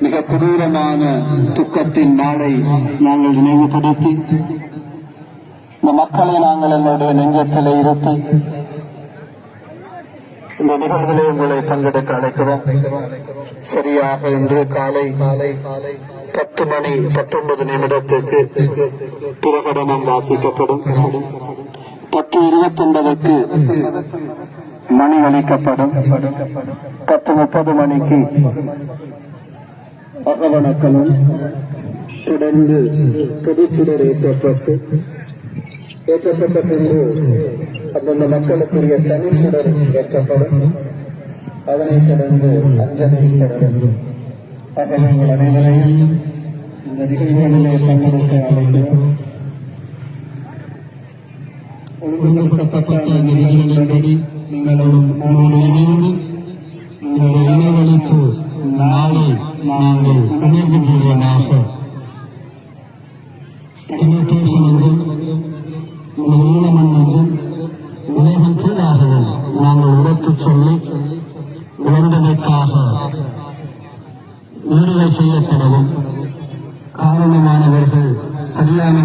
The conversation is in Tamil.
மிக கொடூரமான துக்கத்தின் நாளை நாங்கள் நினைவுபடுத்தி இந்த மக்களை நாங்கள் எங்களுடைய நெஞ்சத்தில் இருத்தி இந்த நிகழ்வுகளை உங்களை பங்கெடுக்க அழைக்கிறோம். சரியாக இன்று காலை 10:19 பிரகடனம் வாசிக்கப்படும். 10:29 மணி அளிக்கப்படும். 10:30 மணிக்கு அகவணக்கமும் தொடர்ந்து பொதுச்சுடர் ஏற்றப்பட்ட பின்பு அந்தந்த மக்களுக்குரிய தனி சுடர் ஏற்றப்படும். அதனைத் தொடர்ந்து அஞ்சலி தொடரும். ஆகவே உங்கள் அனைவரையும் இந்த நிகழ்வுகளிலே பங்கெடுக்க அழைக்கிறோம். ஒழுங்குபடுத்தப்பட்ட அந்த நிகழ்வுகளின்படி நீங்களும் இணைந்து உங்களுடைய இனவழிப்பு நாளை நாங்கள் உணர்வு பூர்வமாக தேசம் என்றும் ஈழம் என்றும் உலகம் கீழாகவும் நாங்கள் உழைத்துச் சொல்லி இழந்ததற்காக ஈடுகள் செய்யப்படவும் காரணமானவர்கள் சரியான